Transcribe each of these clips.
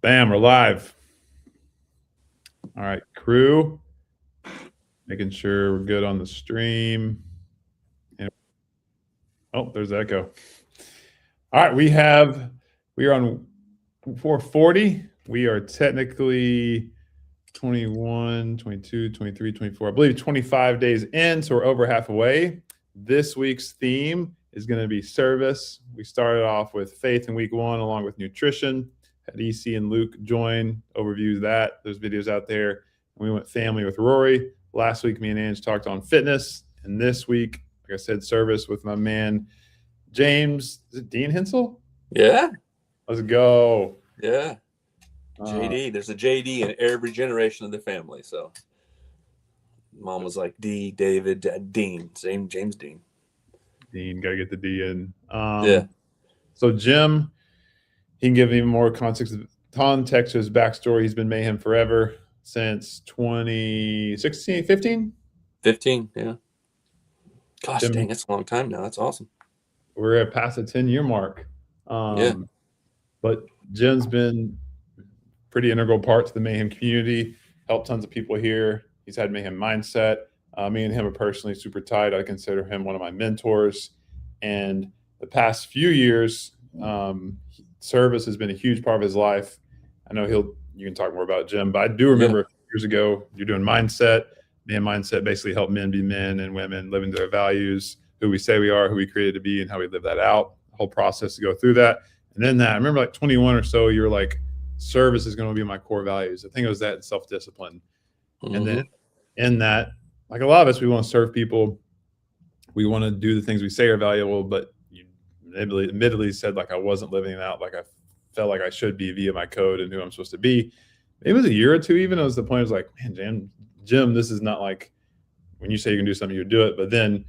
Bam, we're live. All right, crew. Making sure we're good on the stream. And, oh, there's the echo. All right, we are on 440. We are technically 21, 22, 23, 24, I believe 25 days in, so we're over halfway. This week's theme is going to be service. We started off with faith in week 1, along with nutrition. Had EC and Luke join, overview that. There's videos out there. We went family with Rory. Last week, me and Ange talked on fitness. And this week, like I said, service with my man, James. Is it Dean Hensel? Yeah. Let's go. Yeah. JD. There's a JD in every generation of the family. So mom was like D, David, Dad, Dean. Same James Dean. Dean, got to get the D in. Yeah. So Jim, he can give even more context to his backstory. He's been Mayhem forever since 2016, 15? 15, yeah. Gosh, Jim, dang, that's a long time now. That's awesome. We're at past the 10-year mark. Yeah. But Jim's been pretty integral part to the Mayhem community, helped tons of people here. He's had Mayhem mindset. Me and him are personally super tight. I consider him one of my mentors. And the past few years, service has been a huge part of his life. I know you can talk more about Jim, but I do remember a few years ago, you're doing mindset. Man mindset basically help men be men and women living their values, who we say we are, who we created to be, and how we live that out. The whole process to go through that. And then I remember like 21 or so, you were like, service is going to be my core values. I think it was that and self-discipline. Mm-hmm. And then in that, like a lot of us, we want to serve people. We want to do the things we say are valuable, but you admittedly said like I wasn't living it out like I felt like I should be via my code and who I'm supposed to be. It was a year or two even. It was the point. I was like, man, Jim, this is not like when you say you can do something, you do it. But then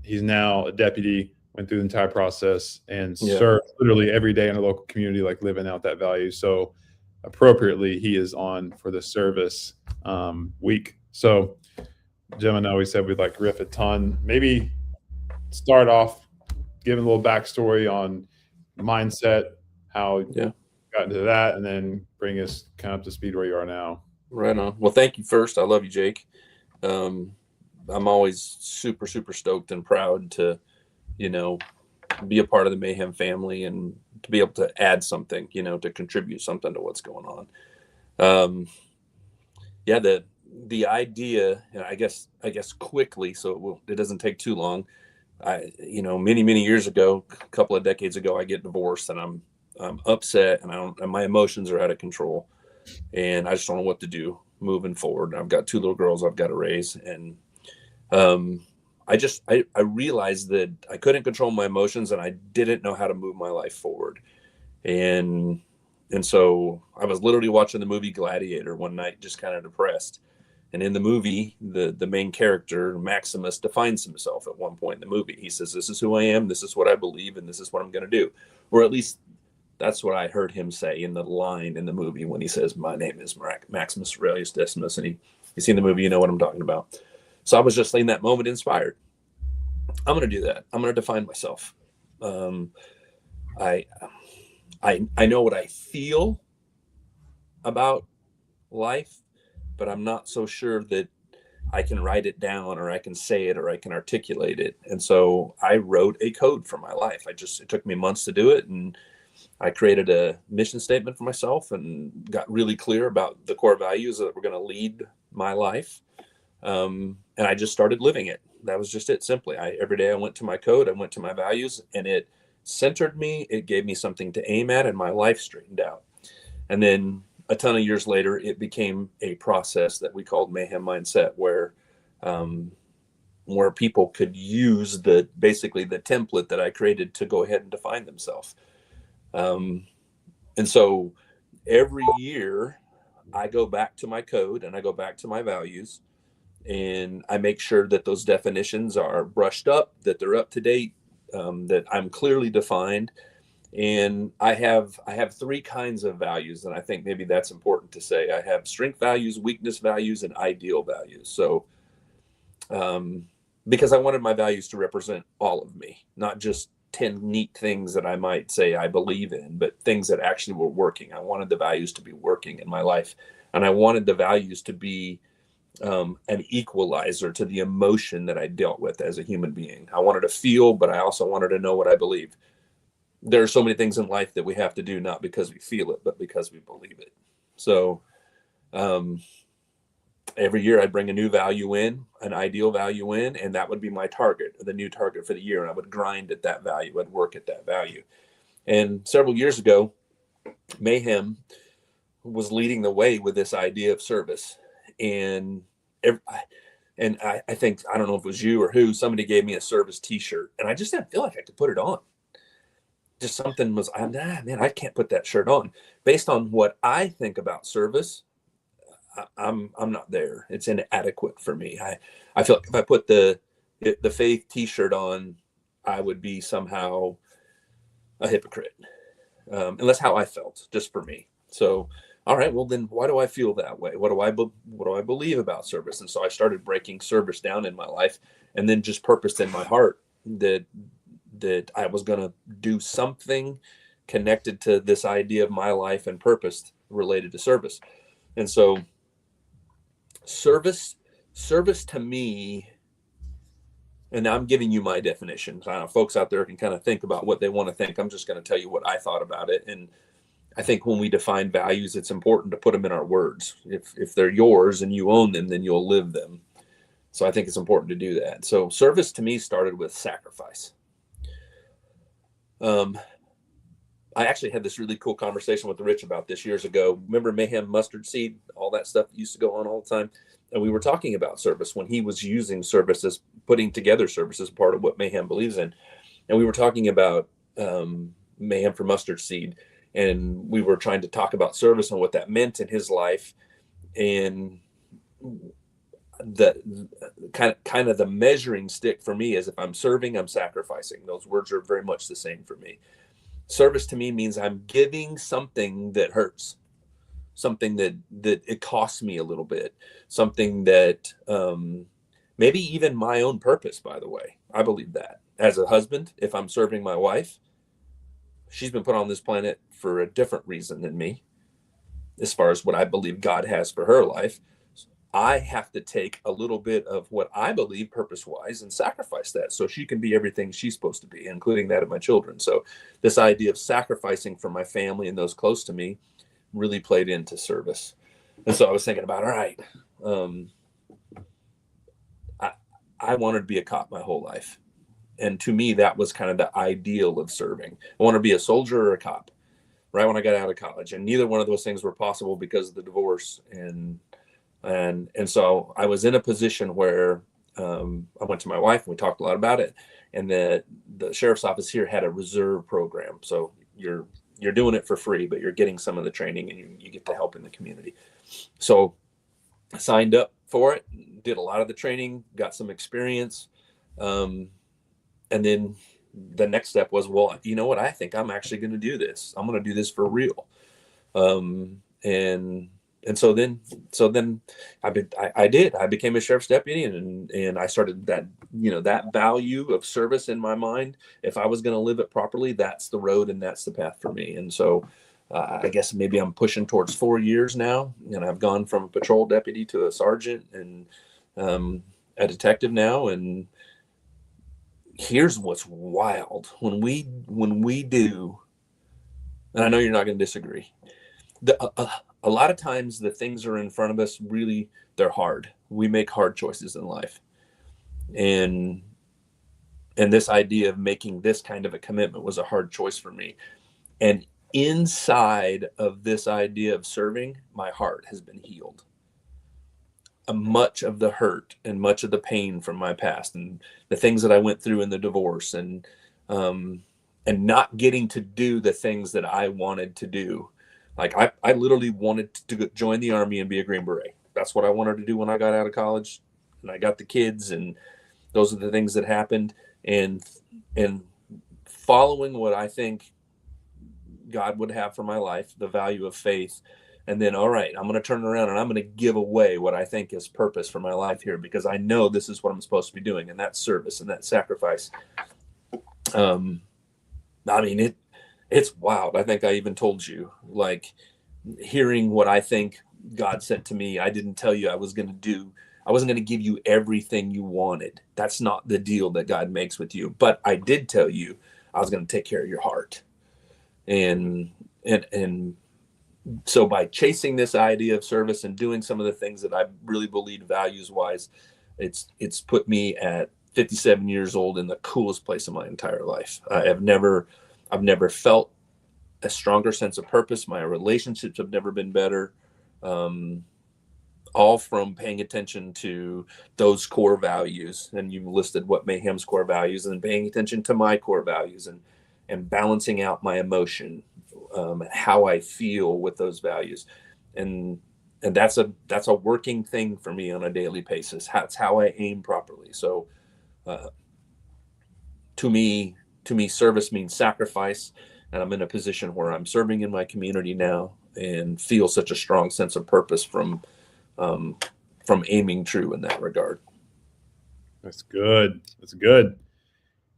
he's now a deputy, went through the entire process and served literally every day in a local community, like living out that value. So appropriately, he is on for the service week. So Jim and I always said we'd like riff a ton. Maybe start off giving a little backstory on mindset, how you got into that, and then bring us kind of up to speed where you are now. Right on. Well, thank you first. I love you, Jake. I'm always super, super stoked and proud to, be a part of the Mayhem family and to be able to add something, to contribute something to what's going on. The idea, I guess quickly, so it doesn't take too long. Many years ago, a couple of decades ago, I get divorced and I'm upset and my emotions are out of control and I just don't know what to do moving forward. I've got 2 little girls I've got to raise. And, I realized that I couldn't control my emotions and I didn't know how to move my life forward. And so I was literally watching the movie Gladiator one night, just kind of depressed. And in the movie, the main character, Maximus, defines himself at one point in the movie. He says, this is who I am, this is what I believe, and this is what I'm going to do. Or at least that's what I heard him say in the line in the movie when he says, my name is Maximus Aurelius Decimus. And you seen the movie, you know what I'm talking about. So I was just in that moment inspired. I'm going to do that. I'm going to define myself. I know what I feel about life, but I'm not so sure that I can write it down or I can say it or I can articulate it. And so I wrote a code for my life. It took me months to do it. And I created a mission statement for myself and got really clear about the core values that were going to lead my life. And I just started living it. That was just it, simply. Every day I went to my code, I went to my values, and it centered me. It gave me something to aim at, and my life straightened out. And then a ton of years later, it became a process that we called Mayhem Mindset, where people could use basically the template that I created to go ahead and define themselves. And so every year I go back to my code and I go back to my values and I make sure that those definitions are brushed up, that they're up to date, that I'm clearly defined. And I have 3 kinds of values. And I think maybe that's important to say. I have strength values, weakness values, and ideal values. So, because I wanted my values to represent all of me, not just 10 neat things that I might say I believe in, but things that actually were working. I wanted the values to be working in my life. And I wanted the values to be an equalizer to the emotion that I dealt with as a human being. I wanted to feel, but I also wanted to know what I believe. There are so many things in life that we have to do, not because we feel it, but because we believe it. So every year I'd bring a new value in, an ideal value in, and that would be my target, the new target for the year. And I would grind at that value. I'd work at that value. And several years ago, Mayhem was leading the way with this idea of service. And I think, I don't know if it was you or who, somebody gave me a service t-shirt, and I just didn't feel like I could put it on. Just something was, man, I can't put that shirt on. Based on what I think about service, I'm not there. It's inadequate for me. I feel like if I put the faith t-shirt on, I would be somehow a hypocrite. And that's how I felt, just for me. So, all right, well then why do I feel that way? What do I believe about service? And so I started breaking service down in my life, and then just purposed in my heart that I was going to do something connected to this idea of my life and purpose related to service. And so service to me, and I'm giving you my definition. I know folks out there can kind of think about what they want to think. I'm just going to tell you what I thought about it. And I think when we define values, it's important to put them in our words. If they're yours and you own them, then you'll live them. So I think it's important to do that. So service to me started with sacrifice. I actually had this really cool conversation with Rich about this years ago. Remember Mayhem mustard seed, all that stuff that used to go on all the time? And we were talking about service when he was using services, putting together service as part of what Mayhem believes in. And we were talking about Mayhem for mustard seed. And we were trying to talk about service and what that meant in his life. And the kind of the measuring stick for me is if I'm serving, I'm sacrificing. Those words are very much the same for me. Service to me means I'm giving something that hurts, something that it costs me a little bit, something that maybe even my own purpose, by the way. I believe that. As a husband, if I'm serving my wife, she's been put on this planet for a different reason than me, as far as what I believe God has for her life. I have to take a little bit of what I believe purpose-wise and sacrifice that so she can be everything she's supposed to be, including that of my children. So this idea of sacrificing for my family and those close to me really played into service. And so I was thinking about, all right, I wanted to be a cop my whole life. And to me, that was kind of the ideal of serving. I want to be a soldier or a cop right when I got out of college. And neither one of those things were possible because of the divorce. And so I was in a position where I went to my wife and we talked a lot about it. And the sheriff's office here had a reserve program. So you're doing it for free, but you're getting some of the training and you get to help in the community. So I signed up for it, did a lot of the training, got some experience. And then the next step was, well, you know what? I think I'm actually going to do this. I'm going to do this for real. And so then I did. I became a sheriff's deputy, and I started that, that value of service in my mind. If I was going to live it properly, that's the road and that's the path for me. And so I guess maybe I'm pushing towards 4 years now, and I've gone from a patrol deputy to a sergeant and a detective now. And here's what's wild. When we do, and I know you're not going to disagree, a lot of times the things are in front of us, really, they're hard. We make hard choices in life. And this idea of making this kind of a commitment was a hard choice for me. And inside of this idea of serving, my heart has been healed. Much of the hurt and much of the pain from my past and the things that I went through in the divorce and not getting to do the things that I wanted to do. Like I literally wanted to join the Army and be a Green Beret. That's what I wanted to do when I got out of college, and I got the kids, and those are the things that happened. And following what I think God would have for my life, the value of faith. And then, all right, I'm going to turn around and I'm going to give away what I think is purpose for my life here, because I know this is what I'm supposed to be doing. And that's service and that sacrifice. I mean, it's wild. I think I even told you, like, hearing what I think God sent to me. I didn't tell you I wasn't going to give you everything you wanted. That's not the deal that God makes with you. But I did tell you I was going to take care of your heart. And so by chasing this idea of service and doing some of the things that I really believe values wise, it's put me at 57 years old in the coolest place in my entire life. I've never felt a stronger sense of purpose. My relationships have never been better. All from paying attention to those core values. And you listed what Mayhem's core values, and paying attention to my core values, and balancing out my emotion, how I feel with those values. And that's a working thing for me on a daily basis. That's how I aim properly. So to me, service means sacrifice. And I'm in a position where I'm serving in my community now and feel such a strong sense of purpose from aiming true in that regard. That's good. That's good.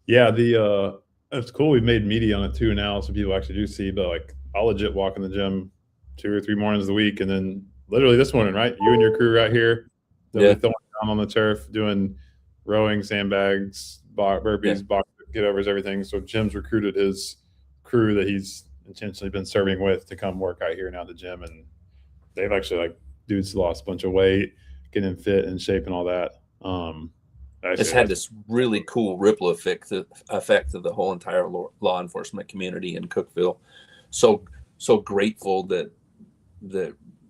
Yeah, it's cool. We've made media on it too now, so people actually do see. But like, I'll legit walk in the gym 2 or 3 mornings a week, and then literally this morning, right? You and your crew right here, they'll be throwing down on the turf, doing rowing, sandbags, burpees, box get-overs, everything. So Jim's recruited his crew that he's intentionally been serving with to come work out here now at the gym, and they've actually, like, dudes lost a bunch of weight, getting fit and shape and all that. It's had this really cool ripple effect of the whole entire law enforcement community in Cookeville. So grateful that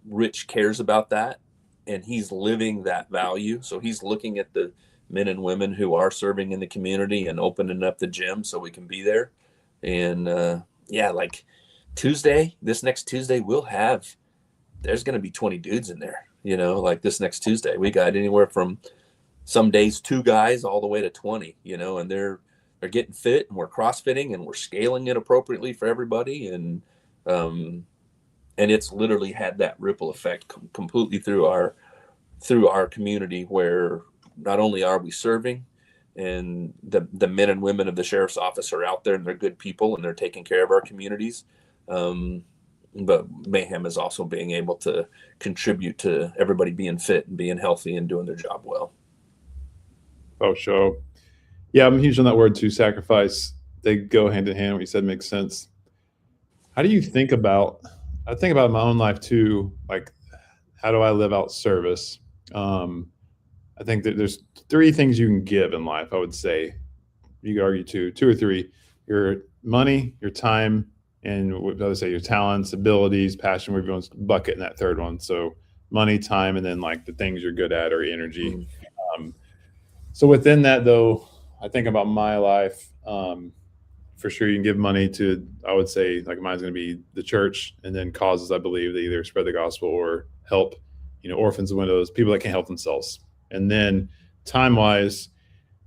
Rich cares about that, and he's living that value. So he's looking at the men and women who are serving in the community and opening up the gym so we can be there. And like this next Tuesday, there's going to be 20 dudes in there, like this next Tuesday. We got anywhere from some days 2 guys all the way to 20, and they're getting fit, and we're CrossFitting, and we're scaling it appropriately for everybody. And it's literally had that ripple effect completely through our community, where not only are we serving, and the men and women of the sheriff's office are out there, and they're good people, and they're taking care of our communities. But Mayhem is also being able to contribute to everybody being fit and being healthy and doing their job well. Oh, sure. Yeah, I'm huge on that word too, sacrifice. They go hand in hand. What you said makes sense. How do you think about, I think about my own life too, like, how do I live out service? I think that there's 3 things you can give in life, I would say. You could argue 2 or 3. Your money, your time, and what I would say your talents, abilities, passion. We're going to bucket in that third one. So money, time, and then like the things you're good at or energy. Mm-hmm. So within that, though, I think about my life. For sure, you can give money to, I would say, like, mine's going to be the church, and then causes, I believe, that either spread the gospel or help, orphans and widows, people that can't help themselves. And then time-wise,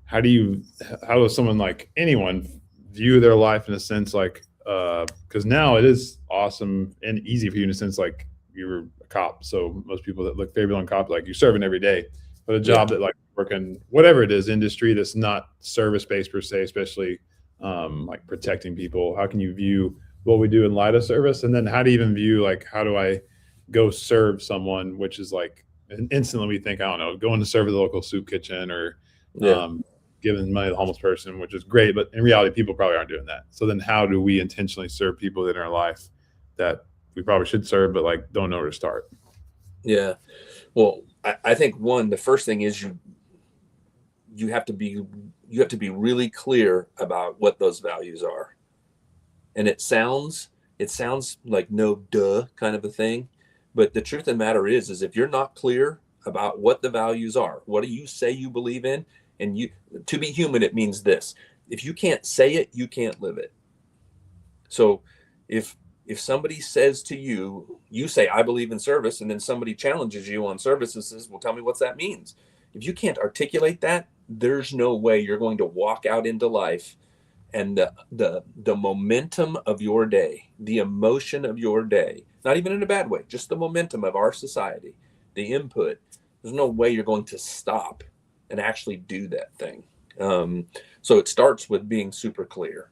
how does someone, like anyone, view their life in a sense, like, because now it is awesome and easy for you in a sense, like you're a cop. So most people that look favorable on cop, like you're serving every day, but a job that, like, working whatever it is, industry that's not service-based per se, especially like protecting people. How can you view what we do in light of service? And then how do you even view, like, how do I go serve someone, which is like, instantly we think, I don't know, going to serve at the local soup kitchen or giving money to the homeless person, which is great. But in reality, people probably aren't doing that. So then how do we intentionally serve people in our life that we probably should serve, but like don't know where to start? Yeah. Well, I think the first thing is you have to be really clear about what those values are. And it sounds like no duh kind of a thing, but the truth of the matter is if you're not clear about what the values are, what do you say you believe in? And to be human, it means this: if you can't say it, you can't live it. So if somebody says to you, you say, I believe in service, and then somebody challenges you on service and says, well, tell me what that means. If you can't articulate that, there's no way you're going to walk out into life, and the momentum of your day, the emotion of your day, not even in a bad way, just the momentum of our society, the input, there's no way you're going to stop and actually do that thing. So it starts with being super clear.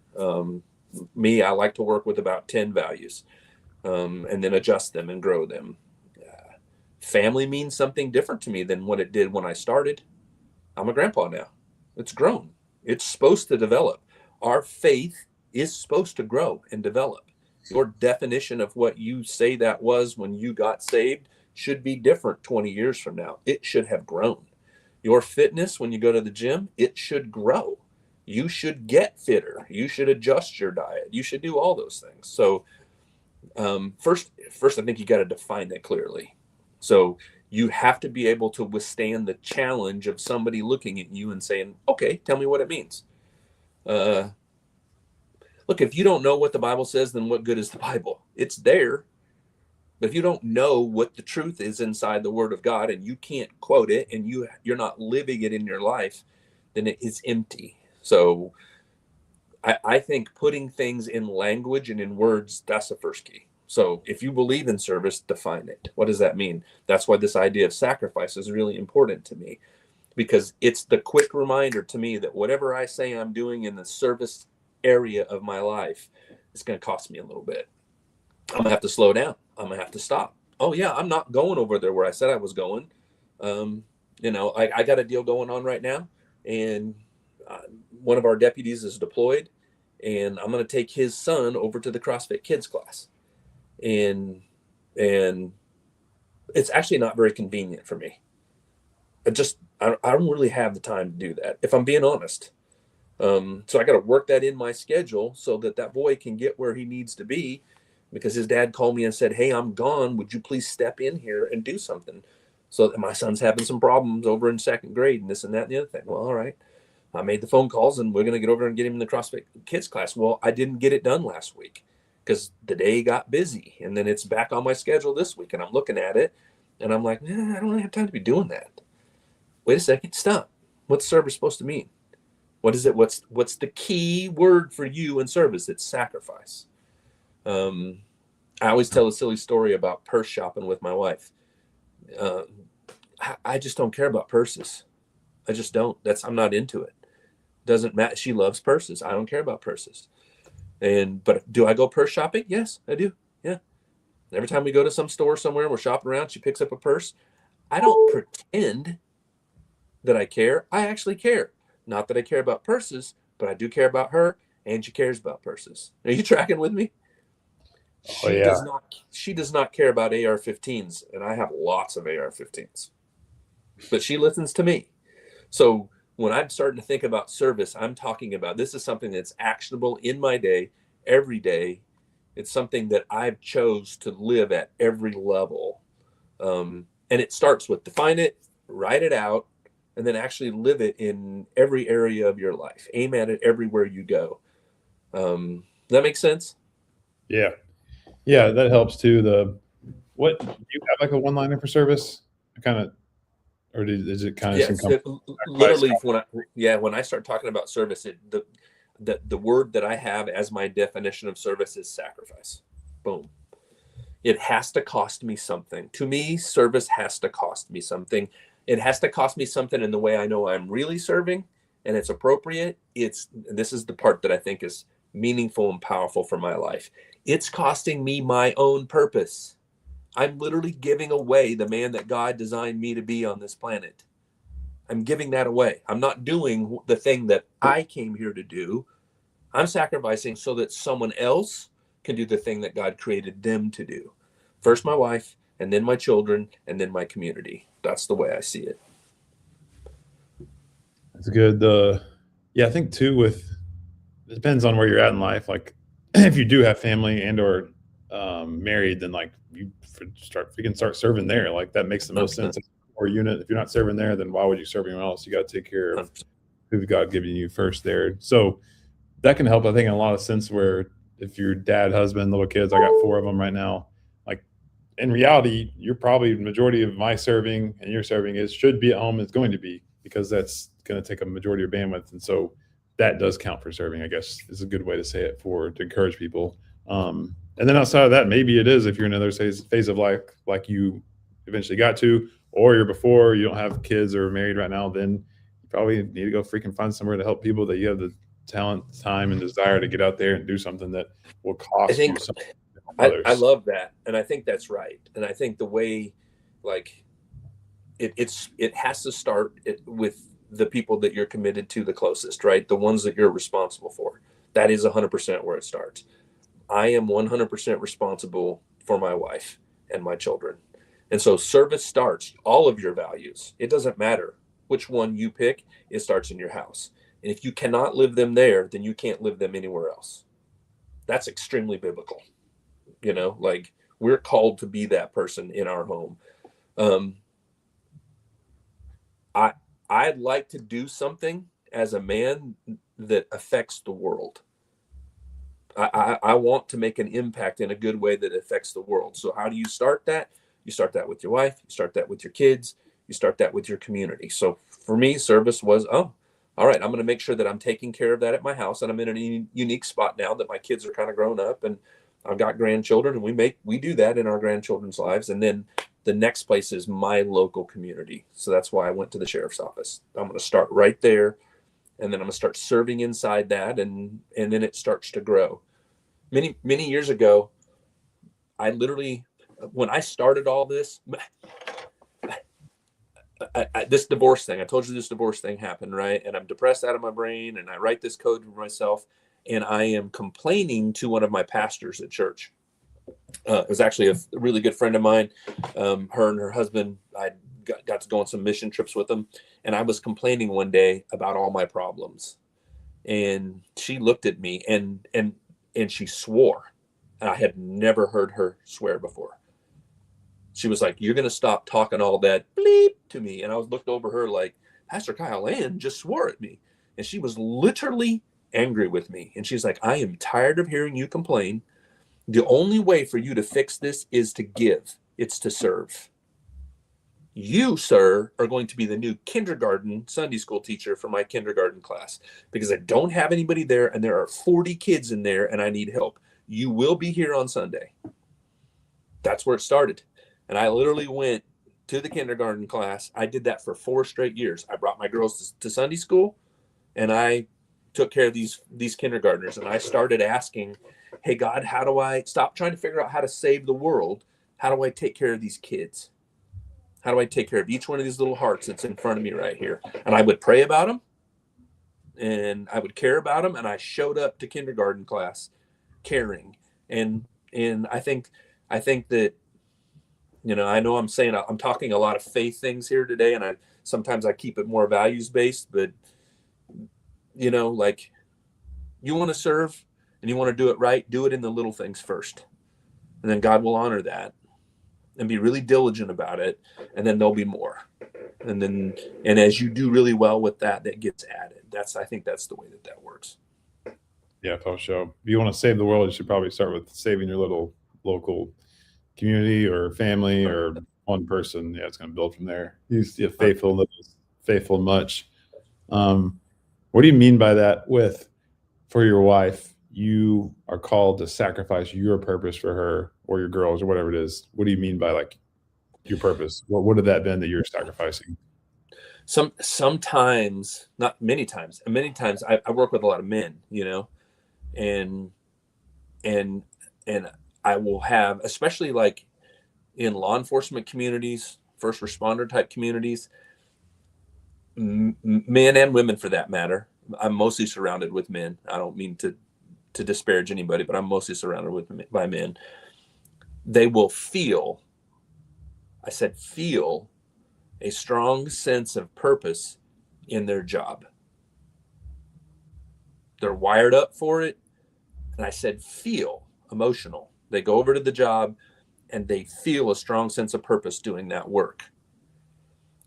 Me, I like to work with about 10 values, and then adjust them and grow them. Family means something different to me than what it did when I started. I'm a grandpa now. It's grown. It's supposed to develop. Our faith is supposed to grow and develop. Your definition of what you say that was when you got saved should be different 20 years from now. It should have grown. Your fitness, when you go to the gym, it should grow. You should get fitter. You should adjust your diet. You should do all those things. So first, I think you got to define it clearly. So you have to be able to withstand the challenge of somebody looking at you and saying, okay, tell me what it means. Look, if you don't know what the Bible says, then what good is the Bible? It's there. But if you don't know what the truth is inside the Word of God, and you can't quote it, and you're not living it in your life, then it is empty. So I think putting things in language and in words, that's the first key. So if you believe in service, define it. What does that mean? That's why this idea of sacrifice is really important to me, because it's the quick reminder to me that whatever I say I'm doing in the service area of my life, it's going to cost me a little bit. I'm going to have to slow down. I'm going to have to stop. Oh, yeah, I'm not going over there where I said I was going. I got a deal going on right now, and one of our deputies is deployed, and I'm going to take his son over to the CrossFit Kids class. And it's actually not very convenient for me. I don't really have the time to do that, if I'm being honest. So I got to work that in my schedule so that boy can get where he needs to be, because his dad called me and said, hey, I'm gone. Would you please step in here and do something? So that my son's having some problems over in second grade and this and that and the other thing. Well, all right. I made the phone calls, and we're going to get over and get him in the CrossFit Kids class. Well, I didn't get it done last week because the day got busy, and then it's back on my schedule this week, and I'm looking at it and I'm like, I don't really have time to be doing that. Wait a second. Stop. What's service supposed to mean? What is it? What's the key word for you in service? It's sacrifice. I always tell a silly story about purse shopping with my wife. I just don't care about purses. I just don't. I'm not into it. Doesn't matter. She loves purses. I don't care about purses. But do I go purse shopping? Yes, I do. Yeah. Every time we go to some store somewhere and we're shopping around, she picks up a purse. I don't pretend that I care. I actually care. Not that I care about purses, but I do care about her, and she cares about purses. Are you tracking with me? She does not care about AR-15s, and I have lots of AR-15s. But she listens to me. So when I'm starting to think about service, I'm talking about this is something that's actionable in my day, every day. It's something that I've chose to live at every level. And it starts with define it, write it out, and then actually live it in every area of your life. Aim at it everywhere you go. Does that make sense? Yeah. Yeah, that helps too. Do you have like a one-liner for service? Or is it kind of literally when I start talking about service, the word that I have as my definition of service is sacrifice. Boom. It has to cost me something. To me, service has to cost me something. It has to cost me something in the way I know I'm really serving, and it's appropriate. This is the part that I think is meaningful and powerful for my life. It's costing me my own purpose. I'm literally giving away the man that God designed me to be on this planet. I'm giving that away. I'm not doing the thing that I came here to do. I'm sacrificing so that someone else can do the thing that God created them to do. First my wife, and then my children, and then my community. That's the way I see it. That's good. I think too, it depends on where you're at in life. Like if you do have family and or married, then like you can start serving there. Like that makes the most 100%. Sense. Or unit. If you're not serving there, then why would you serve anyone else? You got to take care of 100%. Who God given you first there. So that can help, I think, in a lot of sense. Where if your dad, husband, little kids, I got 4 of them right now. Like in reality, you're probably the majority of my serving and your serving should be at home. It's going to be, because that's going to take a majority of bandwidth, and so that does count for serving, I guess, is a good way to say it to encourage people. And then outside of that, maybe it is if you're in another phase of life like you eventually got to, or you're before, you don't have kids or married right now, then you probably need to go freaking find somewhere to help people that you have the talent, time, and desire to get out there and do something that will I cost you think something to help I others. love that, and I think that's right. And I think the way, like, it has to start with the people that you're committed to the closest, right? The ones that you're responsible for. That is 100% where it starts. I am 100% responsible for my wife and my children. And so service starts all of your values. It doesn't matter which one you pick, it starts in your house. And if you cannot live them there, then you can't live them anywhere else. That's extremely biblical. Like, we're called to be that person in our home. Um, I I'd like to do something as a man that affects the world. I want to make an impact in a good way that affects the world. So how do you start that? You start that with your wife, you start that with your kids, you start that with your community. So for me, service was, oh, all right, I'm going to make sure that I'm taking care of that at my house. And I'm in a unique spot now that my kids are kind of grown up and I've got grandchildren, and we do that in our grandchildren's lives. And then the next place is my local community. So that's why I went to the sheriff's office. I'm going to start right there, and then I'm going to start serving inside that, and then it starts to grow. Many years ago, I literally, when I started all this, this divorce thing, I told you this divorce thing happened, right? And I'm depressed out of my brain, and I write this code for myself, and I am complaining to one of my pastors at church. It was actually a really good friend of mine. Her and her husband, I got to go on some mission trips with them, and I was complaining one day about all my problems, and she looked at me and she swore, and I had never heard her swear before. She was like, "You're going to stop talking all that bleep to me." And I was looked over her like, "Pastor Kyle Land just swore at me." And she was literally angry with me. And she's like, "I am tired of hearing you complain. The only way for you to fix this is to give. It's to serve. You, sir, are going to be the new kindergarten Sunday school teacher for my kindergarten class, because I don't have anybody there and there are 40 kids in there and I need help. You will be here on Sunday." That's where it started. And I literally went to the kindergarten class. I did that for 4 straight years. I brought my girls to Sunday school, and I took care of these kindergartners. And I started asking, "Hey, God, how do I stop trying to figure out how to save the world? How do I take care of these kids? How do I take care of each one of these little hearts that's in front of me right here?" And I would pray about them, and I would care about them. And I showed up to kindergarten class caring. And I think that, I know I'm talking a lot of faith things here today, and sometimes I keep it more values based, but like, you want to serve and you want to do it right, do it in the little things first. And then God will honor that, and be really diligent about it. And then there'll be more. And as you do really well with that gets added. I think that's the way that works. Yeah, for sure. If you want to save the world, you should probably start with saving your little local community or family or one person. Yeah, it's going to build from there. You faithful little, faithful much. What do you mean by that? For your wife, you are called to sacrifice your purpose for her or your girls or whatever it is. What do you mean by, like, your purpose? What would have that been that you're sacrificing? Sometimes, not many times. Many times I work with a lot of men, and I will have, especially like in law enforcement communities, first responder type communities, men and women for that matter. I'm mostly surrounded with men. I don't mean to disparage anybody, but I'm mostly surrounded by men. They will feel a strong sense of purpose in their job. They're wired up for it. And I said, feel emotional. They go over to the job and they feel a strong sense of purpose doing that work.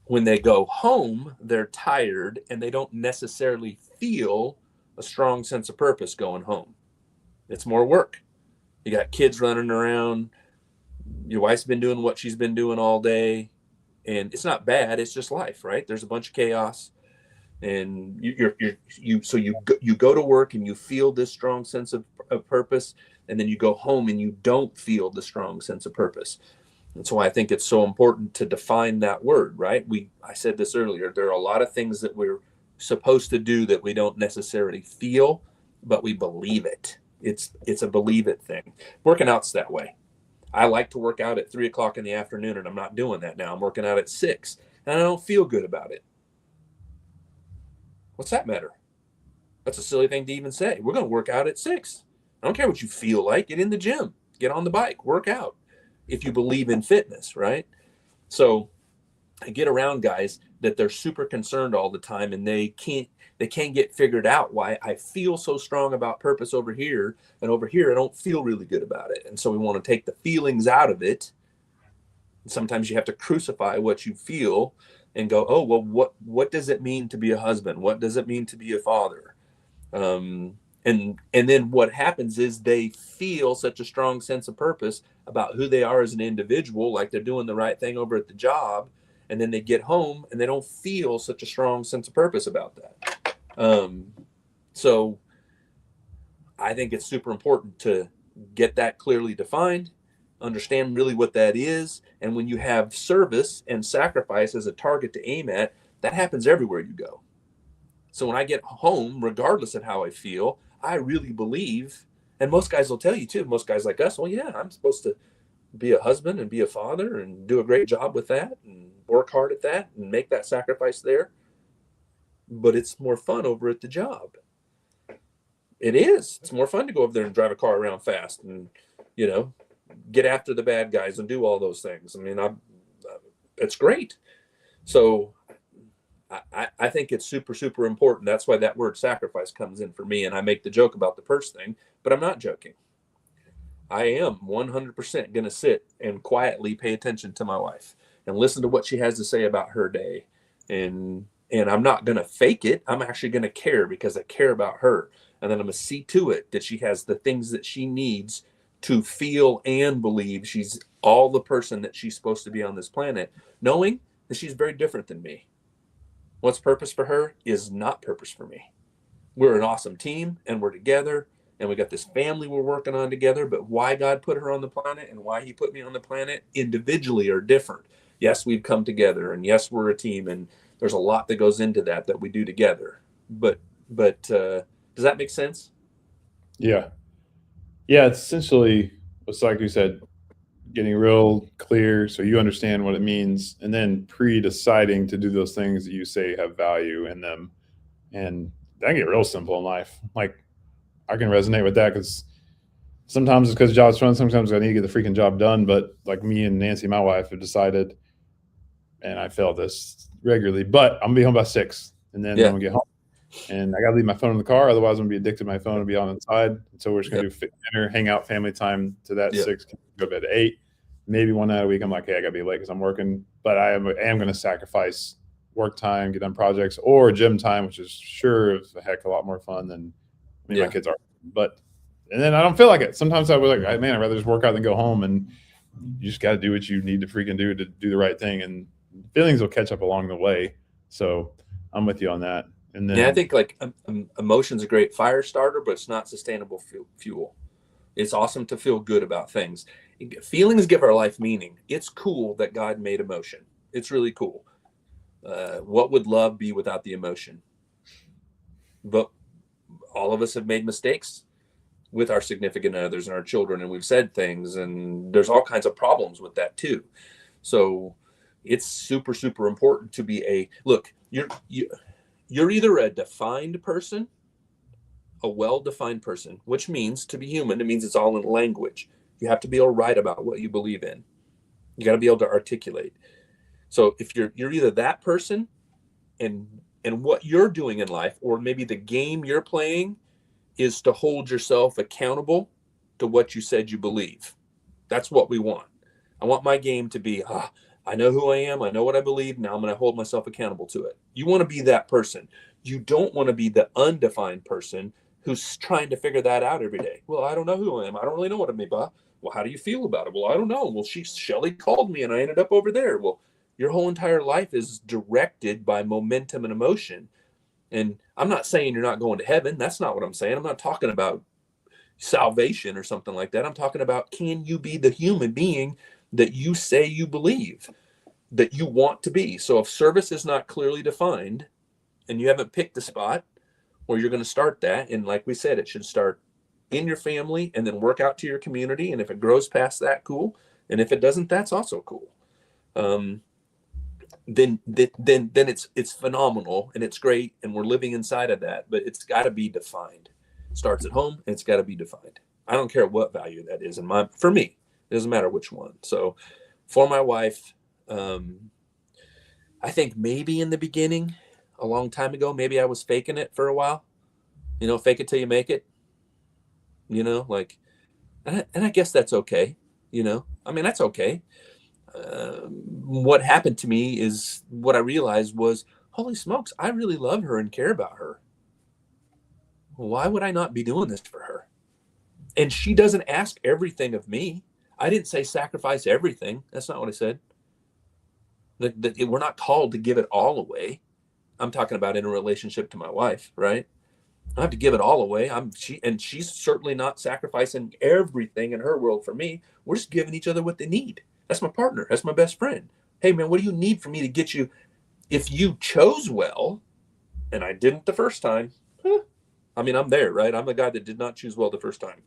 When they go home, they're tired and they don't necessarily feel a strong sense of purpose going home. It's more work. You got kids running around. Your wife's been doing what she's been doing all day. And it's not bad. It's just life, right? There's a bunch of chaos. And you go to work and you feel this strong sense of purpose. And then you go home and you don't feel the strong sense of purpose. That's why I think it's so important to define that word, right? I said this earlier. There are a lot of things that we're supposed to do that we don't necessarily feel, but we believe it. It's a believe it thing. Working out's that way. I like to work out at 3 o'clock in the afternoon, and I'm not doing that now. I'm working out at 6, and I don't feel good about it. What's that matter? That's a silly thing to even say. We're going to work out at 6. I don't care what you feel like. Get in the gym, get on the bike, work out. If you believe in fitness, right? So I get around guys that they're super concerned all the time, and they can't get figured out why I feel so strong about purpose over here, and over here I don't feel really good about it. And so we want to take the feelings out of it. And sometimes you have to crucify what you feel and go, oh, well, what does it mean to be a husband? What does it mean to be a father? And then what happens is they feel such a strong sense of purpose about who they are as an individual, like they're doing the right thing over at the job. And then they get home and they don't feel such a strong sense of purpose about that. So I think it's super important to get that clearly defined, understand really what that is. And when you have service and sacrifice as a target to aim at, that happens everywhere you go. So when I get home, regardless of how I feel, I really believe, and most guys will tell you too, most guys like us, well, yeah, I'm supposed to be a husband and be a father and do a great job with that and work hard at that and make that sacrifice there. But it's more fun over at the job. It is. It's more fun to go over there and drive a car around fast and, get after the bad guys and do all those things. I mean, it's great. So I think it's super, super important. That's why that word sacrifice comes in for me. And I make the joke about the purse thing, but I'm not joking. I am 100% going to sit and quietly pay attention to my wife and listen to what she has to say about her day. And I'm not going to fake it. I'm actually going to care because I care about her. And then I'm going to see to it that she has the things that she needs to feel and believe she's all the person that she's supposed to be on this planet, knowing that she's very different than me. What's purpose for her is not purpose for me. We're an awesome team and we're together and we got this family we're working on together, but why God put her on the planet and why he put me on the planet individually are different. Yes, we've come together and yes, we're a team and there's a lot that goes into that we do together. But does that make sense? Yeah. Yeah, it's like you said, getting real clear so you understand what it means, and then pre-deciding to do those things that you say have value in them. And that can get real simple in life. Like, I can resonate with that because sometimes it's because the job's fun, sometimes I need to get the freaking job done. But like me and Nancy, my wife, have decided, and I fail this regularly, but I'm gonna be home by 6, and then I'm gonna get home. And I got to leave my phone in the car. Otherwise, I'm going to be addicted to my phone and be on the side. And so we're just going to do dinner, hang out, family time to that 6, go to bed at 8. Maybe one night a week, I'm like, hey, I got to be late because I'm working. But I am going to sacrifice work time, get on projects, or gym time, which is sure is a heck of a lot more fun than my kids are. And then I don't feel like it. Sometimes I was like, man, I'd rather just work out than go home. And you just got to do what you need to freaking do to do the right thing. And feelings will catch up along the way. So I'm with you on that. And then, I think like emotion's a great fire starter, but it's not sustainable fuel. It's awesome to feel good about things. Feelings give our life meaning. It's cool that God made emotion. It's really cool. What would love be without the emotion? But all of us have made mistakes with our significant others and our children, and we've said things, and there's all kinds of problems with that too. So it's super, super important to be you're either a defined person, a well-defined person, which means to be human, it means it's all in language. You have to be able to write about what you believe in. You got to be able to articulate. So if you're either that person and what you're doing in life, or maybe the game you're playing is to hold yourself accountable to what you said you believe. That's what we want. I want my game to be, I know who I am. I know what I believe. Now I'm going to hold myself accountable to it. You want to be that person. You don't want to be the undefined person who's trying to figure that out every day. Well, I don't know who I am. I don't really know what I mean. Well, how do you feel about it? Well, I don't know. Well, Shelly called me and I ended up over there. Well, your whole entire life is directed by momentum and emotion. And I'm not saying you're not going to heaven. That's not what I'm saying. I'm not talking about salvation or something like that. I'm talking about, can you be the human being that you say you believe, that you want to be? So if service is not clearly defined and you haven't picked the spot where you're going to start that. And like we said, it should start in your family and then work out to your community. And if it grows past that, cool. And if it doesn't, that's also cool. Then it's phenomenal and it's great. And we're living inside of that, but it's got to be defined. It starts at home and it's got to be defined. I don't care what value that is. And for me, it doesn't matter which one. So for my wife, I think maybe in the beginning, a long time ago, maybe I was faking it for a while, fake it till you make it, like, and I guess that's okay. That's okay. What happened to me is what I realized was, holy smokes, I really love her and care about her. Why would I not be doing this for her? And she doesn't ask everything of me. I didn't say sacrifice everything. That's not what I said. We're not called to give it all away. I'm talking about in a relationship to my wife, right? I have to give it all away. She's certainly not sacrificing everything in her world for me. We're just giving each other what they need. That's my partner. That's my best friend. Hey man, what do you need for me to get you? If you chose well, and I didn't the first time, I'm there, right? I'm the guy that did not choose well the first time.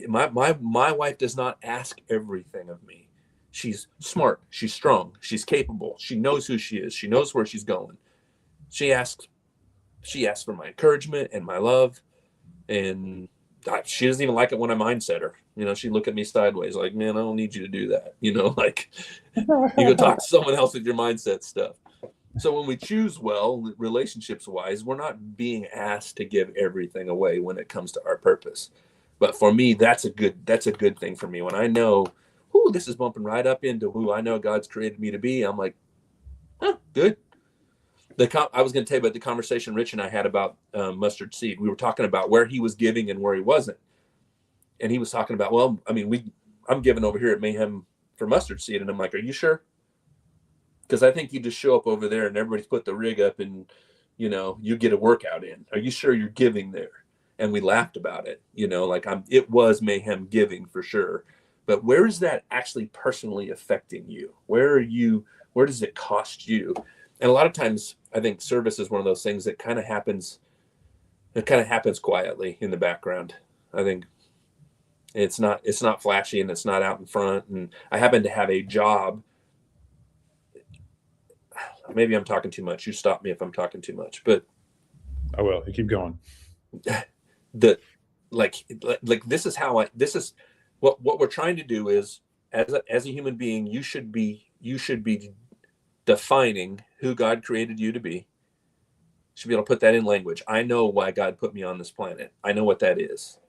My wife does not ask everything of me. She's smart. She's strong. She's capable. She knows who she is. She knows where she's going. She asks for my encouragement and my love. And she doesn't even like it when I mindset her. She'd look at me sideways like, man, I don't need you to do that. Like you go talk to someone else with your mindset stuff. So when we choose well, relationships wise, we're not being asked to give everything away when it comes to our purpose. But for me, that's a good thing for me. When I know, this is bumping right up into who I know God's created me to be, I'm like, good. I was going to tell you about the conversation Rich and I had about mustard seed. We were talking about where he was giving and where he wasn't. And he was talking about, I'm giving over here at Mayhem for mustard seed. And I'm like, are you sure? Because I think you just show up over there and everybody's put the rig up and, you get a workout in. Are you sure you're giving there? And we laughed about it, it was Mayhem giving for sure. But where is that actually personally affecting you? Where does it cost you? And a lot of times I think service is one of those things that kind of happens quietly in the background. I think it's not flashy and it's not out in front. And I happen to have a job. Maybe I'm talking too much. You stop me if I'm talking too much, but I will. You keep going. This is what we're trying to do is as a human being, you should be defining who God created you to be. You should be able to put that in language. I know why God put me on this planet. I know what that is.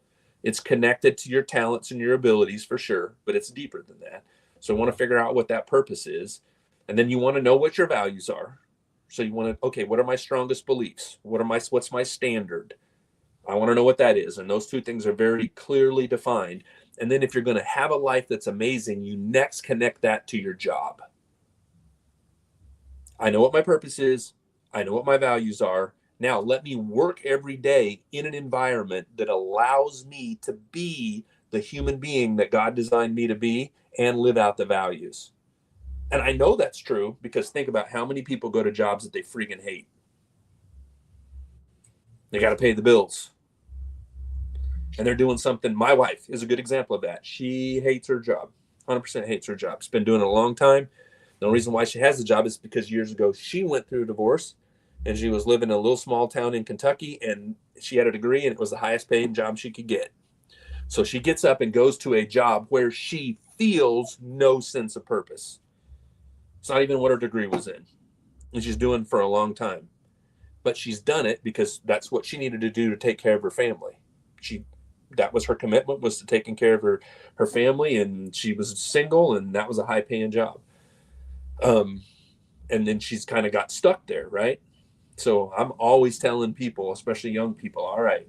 It's connected to your talents and your abilities for sure, but it's deeper than that. So I want to figure out what that purpose is. And then you want to know what your values are. So you want to, okay, what are my strongest beliefs? What's my standard? I want to know what that is. And those two things are very clearly defined. And then if you're going to have a life that's amazing, you next connect that to your job. I know what my purpose is. I know what my values are. Now let me work every day in an environment that allows me to be the human being that God designed me to be and live out the values. And I know that's true because think about how many people go to jobs that they freaking hate. They got to pay the bills. And they're doing something. My wife is a good example of that. She hates her job, 100% hates her job. She's been doing it a long time. The only reason why she has the job is because years ago she went through a divorce and she was living in a little small town in Kentucky and she had a degree and it was the highest paying job she could get. So she gets up and goes to a job where she feels no sense of purpose. It's not even what her degree was in. And she's doing for a long time. But she's done it because that's what she needed to do to take care of her family. That was her commitment, was to taking care of her family, and she was single, and that was a high paying job. And then she's kind of got stuck there, right? So I'm always telling people, especially young people, all right,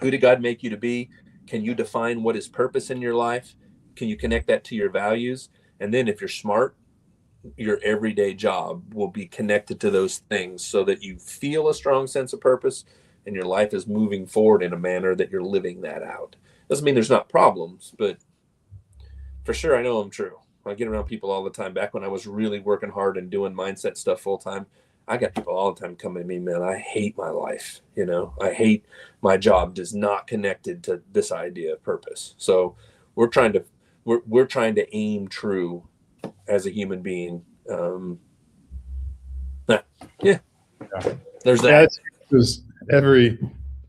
who did God make you to be? Can you define what is purpose in your life? Can you connect that to your values? And then if you're smart, your everyday job will be connected to those things so that you feel a strong sense of purpose and your life is moving forward in a manner that you're living that out. Doesn't mean there's not problems, but for sure, I know I'm true. I get around people all the time. Back when I was really working hard and doing mindset stuff full time, I got people all the time coming to me, man, I hate my life. You know, I hate my job is not connected to this idea of purpose. So we're trying to aim true as a human being. Yeah. Yeah. There's Yeah, that. because every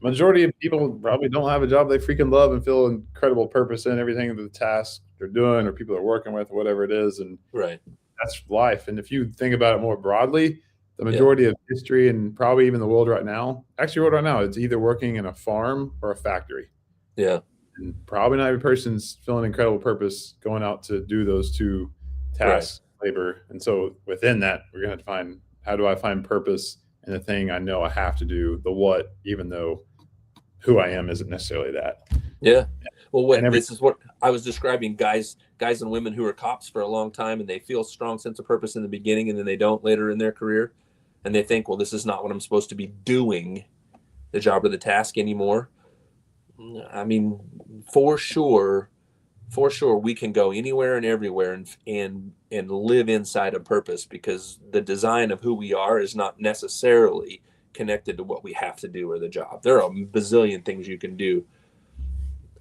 majority of people probably don't have a job they freaking love and feel incredible purpose in everything, the task they're doing or people they're working with, or whatever it is. And Right. that's life. And if you think about it more broadly, the majority of history and probably even the world right now, it's either working in a farm or a factory. Yeah. And probably not every person's feeling incredible purpose going out to do those two tasks, labor. And so within that, we're going to find, how do I find purpose in the thing I know I have to do, the what, even though who I am isn't necessarily that. Yeah. Well, this is what I was describing, guys and women who are cops for a long time, and they feel a strong sense of purpose in the beginning, and then they don't later in their career. And they think, well, this is not what I'm supposed to be doing, the job or the task anymore. I mean, for sure, we can go anywhere and everywhere and live inside a purpose, because the design of who we are is not necessarily connected to what we have to do or the job. There are a bazillion things you can do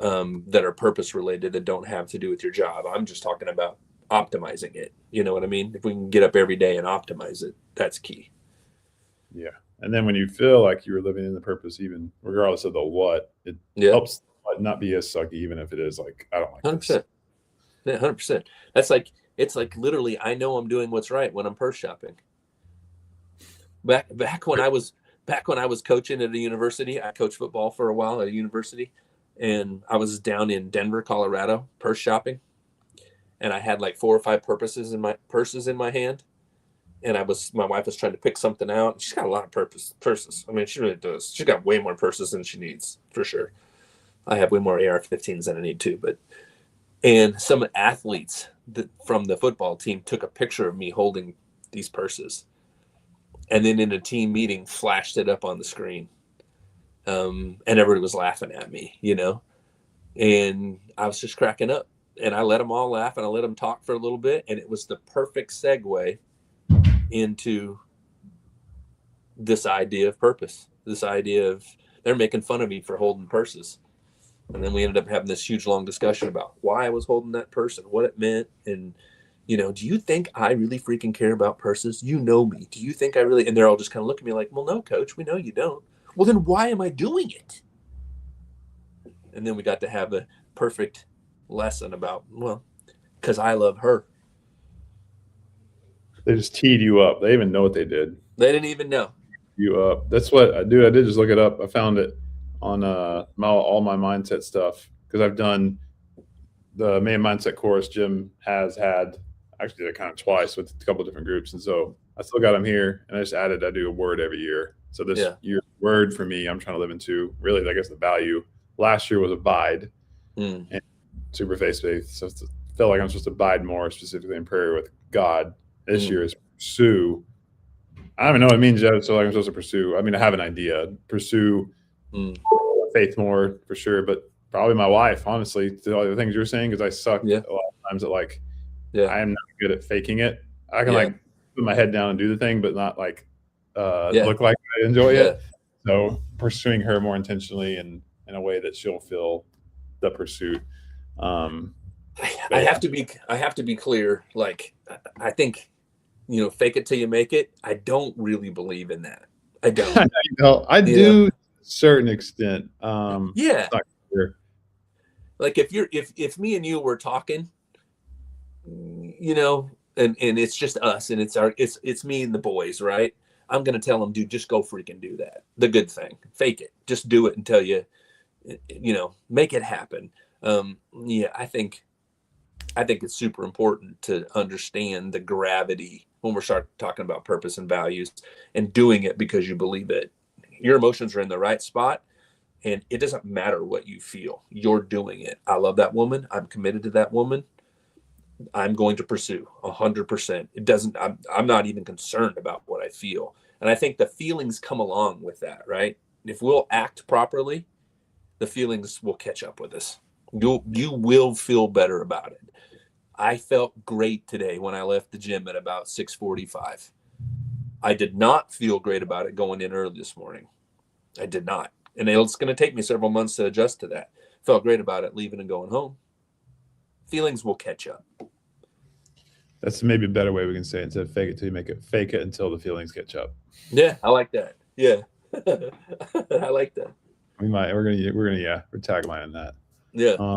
that are purpose related that don't have to do with your job. I'm just talking about optimizing it. You know what I mean? If we can get up every day and optimize it, that's key. Yeah. And then when you feel like you're living in the purpose, even regardless of the what, it helps not be as sucky, even if it is like, I don't like 100%. Yeah, 100%. That's like, it's like literally, I know I'm doing what's right when I'm purse shopping. Back when I was coaching at a university, I coached football for a while at a university, and I was down in Denver, Colorado, purse shopping, and I had like 4 or 5 purses in my hand, and my wife was trying to pick something out. She's got a lot of purses. I mean, she really does. She's got way more purses than she needs, for sure. I have way more AR-15s than I need to, and some athletes from the football team took a picture of me holding these purses, and then in a team meeting flashed it up on the screen. And everybody was laughing at me, you know, and I was just cracking up, and I let them all laugh, and I let them talk for a little bit. And it was the perfect segue into this idea of purpose, this idea of they're making fun of me for holding purses. And then we ended up having this huge, long discussion about why I was holding that purse and what it meant. And, you know, do you think I really freaking care about purses? You know me. Do you think I really? And they're all just kind of looking at me like, well, no, coach, we know you don't. Well, then why am I doing it? And then we got to have a perfect lesson about, well, because I love her. They just teed you up. They even know what they did. They didn't even know. You up. That's what I do. I did just look it up. I found it on all my mindset stuff, because I've done the Mayhem mindset course. Jim has had, actually did it kind of twice with a couple of different groups. And so I still got them here, and I just added, I do a word every year. So this year's word for me, I'm trying to live into, really, I guess the value. Last year was abide, and super faith. So I felt like I'm supposed to abide more, specifically in prayer with God. This year is pursue. I don't even know what it means yet. So like I'm supposed to pursue. I mean, I have an idea. Pursue faith more, for sure, but probably my wife, honestly, to all the things you're saying, because I suck a lot of times at like, I am not good at faking it. I can like put my head down and do the thing, but not like look like I enjoy it. So pursuing her more intentionally and in a way that she'll feel the pursuit. I have to be clear. Like, I think, you know, fake it till you make it. I don't really believe in that. I don't. I do to a certain extent. Like if me and you were talking, you know, and it's just us, and it's me and the boys, right? I'm gonna tell them, dude, just go freaking do that. The good thing, fake it, just do it until you know, make it happen. I think it's super important to understand the gravity when we start talking about purpose and values, and doing it because you believe it. Your emotions are in the right spot, and it doesn't matter what you feel. You're doing it. I love that woman. I'm committed to that woman. I'm going to pursue 100%. It doesn't, I'm not even concerned about what I feel. And I think the feelings come along with that, right? If we'll act properly, the feelings will catch up with us. You will feel better about it. I felt great today when I left the gym at about 6:45. I did not feel great about it going in early this morning. I did not. And it's going to take me several months to adjust to that. Felt great about it leaving and going home. Feelings will catch up. That's maybe a better way we can say it. Instead of fake it till you make it, fake it until the feelings catch up. Yeah, I like that. Yeah. I like that. We're taglining that. Yeah.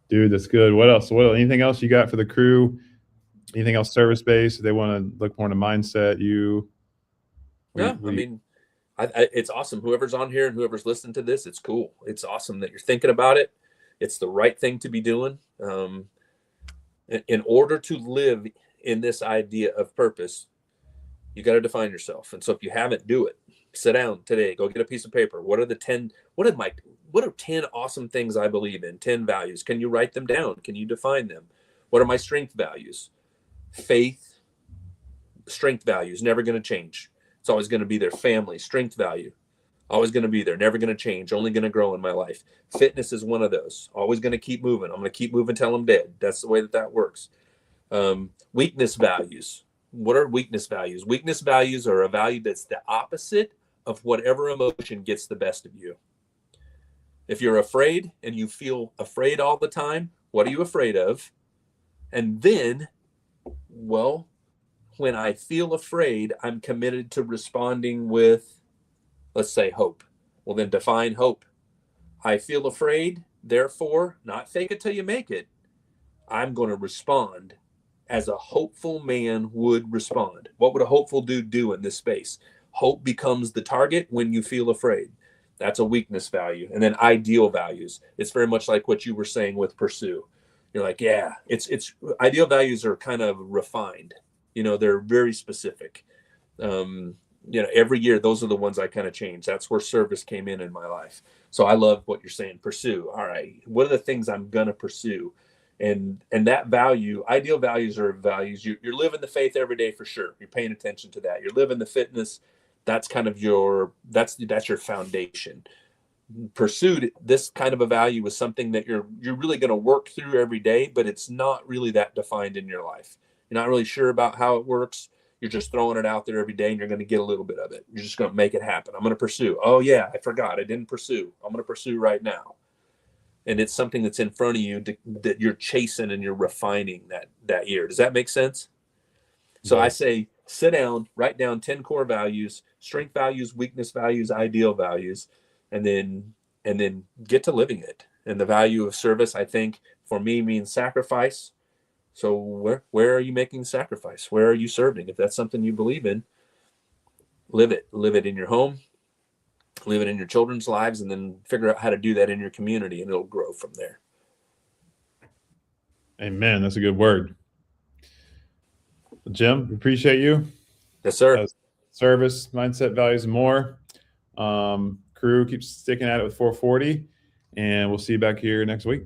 Dude, that's good. What else? Anything else you got for the crew? Anything else service based? They want to look more into mindset. I mean, it's awesome. Whoever's on here and whoever's listening to this, it's cool. It's awesome that you're thinking about it. It's the right thing to be doing. In order to live in this idea of purpose, you got to define yourself. And so if you haven't, do it. Sit down today, go get a piece of paper. What are 10 awesome things I believe in? 10 values. Can you write them down? Can you define them? What are my strength values? Faith, strength values, never going to change. It's always going to be there. Family, strength value, always going to be there. Never going to change. Only going to grow in my life. Fitness is one of those. Always going to keep moving. I'm going to keep moving till I'm dead. That's the way that works. Weakness values. What are weakness values? Weakness values are a value that's the opposite of whatever emotion gets the best of you. If you're afraid and you feel afraid all the time, what are you afraid of? And then, well, when I feel afraid, I'm committed to responding with, let's say, hope. Well, then define hope. I feel afraid, therefore, not fake it till you make it. I'm going to respond as a hopeful man would respond. What would a hopeful dude do in this space? Hope becomes the target when you feel afraid. That's a weakness value. And then ideal values. It's very much like what you were saying with pursue. You're like, yeah, it's ideal values are kind of refined. They're very specific. Every year, those are the ones I kind of change. That's where service came in my life. So I love what you're saying. Pursue. All right. What are the things I'm going to pursue? And that value, ideal values are values. You're living the faith every day for sure. You're paying attention to that. You're living the fitness. That's kind of that's your foundation. Pursued, this kind of a value is something that you're really going to work through every day, but it's not really that defined in your life. You're not really sure about how it works. You're just throwing it out there every day and you're going to get a little bit of it. You're just going to make it happen. I'm going to pursue. Oh yeah, I forgot. I didn't pursue. I'm going to pursue right now. And it's something that's in front of you that you're chasing and you're refining that year. Does that make sense? So I say, sit down, write down 10 core values, strength values, weakness values, ideal values, and then get to living it. And the value of service, I think, for me means sacrifice. So where are you making sacrifice? Where are you serving? If that's something you believe in, live it. Live it in your home, live it in your children's lives, and then figure out how to do that in your community, and it'll grow from there. Amen. That's a good word. Jim, appreciate you. Yes, sir. Service, mindset, values, and more. Crew keeps sticking at it with 440, and we'll see you back here next week.